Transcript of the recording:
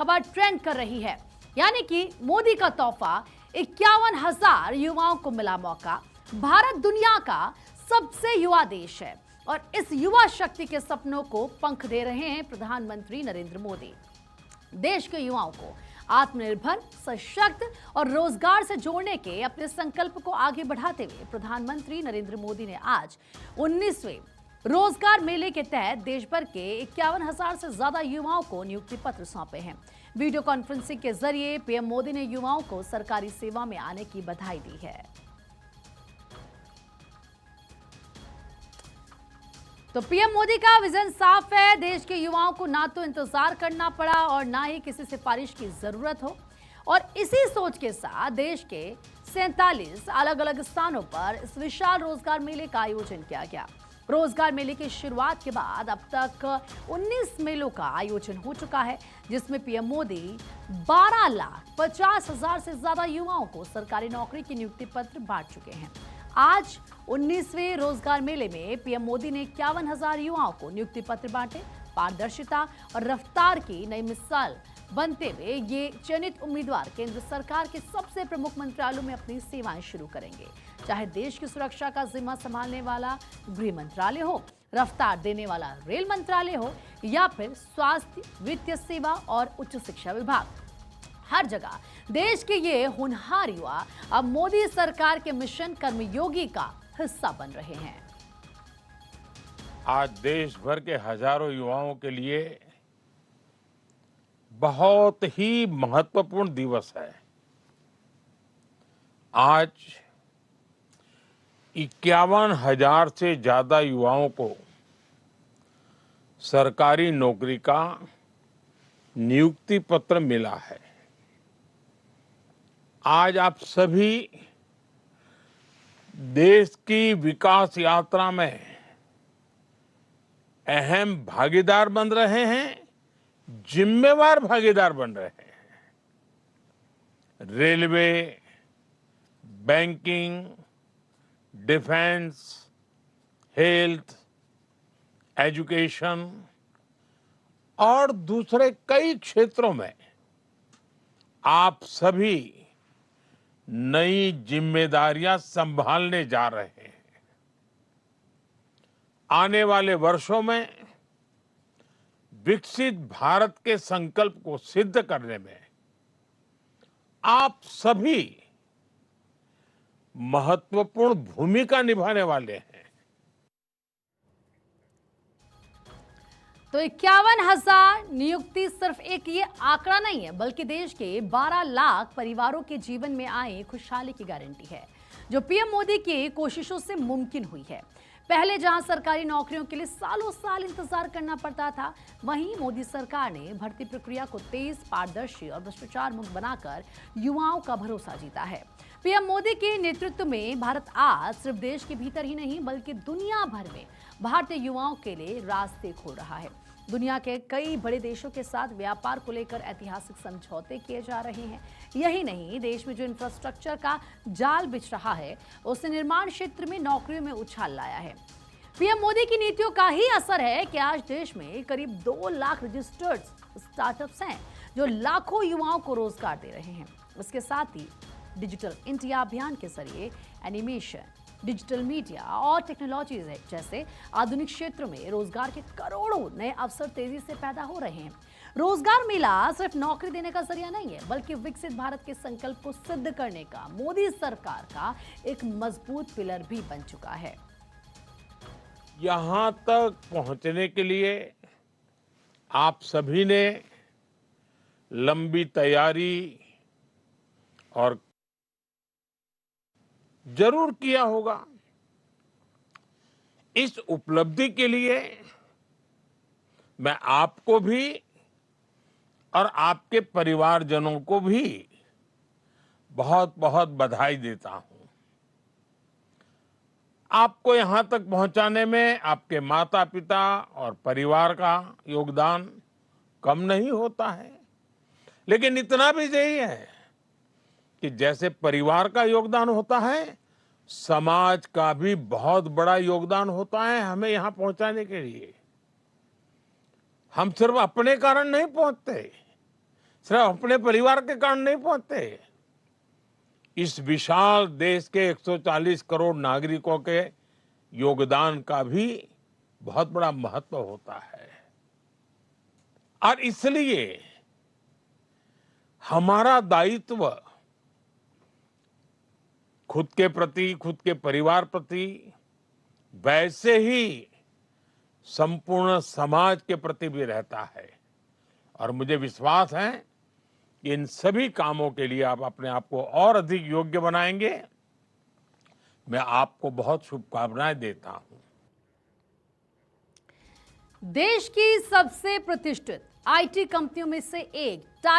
खबर ट्रेंड कर रही है। यानी कि मोदी का तोहफा 51,000 युवाओं को मिला मौका। भारत दुनिया का सबसे युवा देश है और इस युवा शक्ति के सपनों को पंख दे रहे हैं प्रधानमंत्री नरेंद्र मोदी। देश के युवाओं को आत्मनिर्भर, सशक्त और रोजगार से जोड़ने के अपने संकल्प को आगे बढ़ाते हुए प्रधानमंत्री नरेंद्र मोदी ने आज 19वें रोजगार मेले के तहत देश भर के 51,000 से ज्यादा युवाओं को नियुक्ति पत्र सौंपे हैं। वीडियो कॉन्फ्रेंसिंग के जरिए पीएम मोदी ने युवाओं को सरकारी सेवा में आने की बधाई दी है। तो पीएम मोदी का विजन साफ है। देश के युवाओं को ना तो इंतजार करना पड़ा और ना ही किसी सिफारिश की जरूरत हो। और इसी सोच के साथ देश के 47 अलग अलग स्थानों पर इस विशाल रोजगार मेले का आयोजन किया गया। रोजगार मेले की शुरुआत के बाद अब तक 19 मेलों का आयोजन हो चुका है, जिसमें पीएम मोदी 12,50,000 से ज्यादा युवाओं को सरकारी नौकरी की नियुक्ति पत्र बांट चुके हैं। आज 19वें रोजगार मेले में पीएम मोदी ने 51,000 युवाओं को नियुक्ति पत्र बांटे। पारदर्शिता और रफ्तार की नई मिसाल बनते हुए ये चयनित उम्मीदवार केंद्र सरकार के सबसे प्रमुख मंत्रालयों में अपनी सेवाएं शुरू करेंगे, चाहे देश की सुरक्षा का जिम्मा संभालने वाला गृह मंत्रालय हो, रफ्तार देने वाला रेल मंत्रालय हो या फिर स्वास्थ्य, वित्तीय सेवा और उच्च शिक्षा विभाग। हर जगह देश के ये होनहार युवा अब मोदी सरकार के मिशन कर्मयोगी का हिस्सा बन रहे हैं। आज देश भर के हजारों युवाओं के लिए बहुत ही महत्वपूर्ण दिवस है। आज 51,000 से ज्यादा युवाओं को सरकारी नौकरी का नियुक्ति पत्र मिला है। आज आप सभी देश की विकास यात्रा में अहम भागीदार बन रहे हैं, जिम्मेवार भागीदार बन रहे हैं। Railway, banking, defence, health, education और दूसरे कई क्षेत्रों में आप सभी नई जिम्मेदारियां संभालने जा रहे हैं। आने वाले वर्षों में विकसित भारत के संकल्प को सिद्ध करने में आप सभी महत्वपूर्ण भूमिका निभाने वाले हैं। तो 51,000 नियुक्ति सिर्फ एक ये आंकड़ा नहीं है, बल्कि देश के 12 लाख परिवारों के जीवन में आए खुशहाली की गारंटी है, जो पीएम मोदी की कोशिशों से मुमकिन हुई है। पहले जहां सरकारी नौकरियों के लिए सालों साल इंतजार करना पड़ता था, वहीं मोदी सरकार ने भर्ती प्रक्रिया को तेज, पारदर्शी और भ्रष्टाचार मुक्त बनाकर युवाओं का भरोसा जीता है। पीएम मोदी के नेतृत्व में भारत आज सिर्फ देश के भीतर ही नहीं बल्कि दुनिया भर में भारतीय युवाओं के लिए रास्ते खोल रहा है। दुनिया के कई बड़े देशों के साथ व्यापार को लेकर ऐतिहासिक समझौते किए जा रहे हैं। यही नहीं, देश में जो इंफ्रास्ट्रक्चर का जाल बिछ रहा है, उसने निर्माण क्षेत्र में नौकरियों में उछाल लाया है। पीएम मोदी की नीतियों का ही असर है कि आज देश में करीब 2 लाख रजिस्टर्ड स्टार्टअप्स हैं, जो लाखों युवाओं को रोजगार दे रहे हैं। इसके साथ ही डिजिटल इंडिया अभियान के जरिए एनिमेशन, डिजिटल मीडिया और टेक्नोलॉजी जैसे आधुनिक क्षेत्रों में रोजगार के करोड़ों नए अवसर तेजी से पैदा हो रहे हैं। रोजगार मेला सिर्फ नौकरी देने का जरिया नहीं है, बल्कि विकसित भारत के संकल्प को सिद्ध करने का मोदी सरकार का एक मजबूत पिलर भी बन चुका है। यहां तक पहुंचने के लिए आप सभी ने लंबी तैयारी और जरूर किया होगा। इस उपलब्धि के लिए मैं आपको भी और आपके परिवारजनों को भी बहुत बहुत बधाई देता हूं। आपको यहां तक पहुंचाने में आपके माता पिता और परिवार का योगदान कम नहीं होता है, लेकिन इतना भी सही है कि जैसे परिवार का योगदान होता है, समाज का भी बहुत बड़ा योगदान होता है हमें यहां पहुंचाने के लिए। हम सिर्फ अपने कारण नहीं पहुंचते, सिर्फ अपने परिवार के कारण नहीं पहुंचते। इस विशाल देश के 140 करोड़ नागरिकों के योगदान का भी बहुत बड़ा महत्व होता है। और इसलिए हमारा दायित्व खुद के प्रति, खुद के परिवार प्रति, वैसे ही संपूर्ण समाज के प्रति भी रहता है। और मुझे विश्वास है कि इन सभी कामों के लिए आप अपने आप को और अधिक योग्य बनाएंगे। मैं आपको बहुत शुभकामनाएं देता हूं। देश की सबसे प्रतिष्ठित आईटी कंपनियों में से एक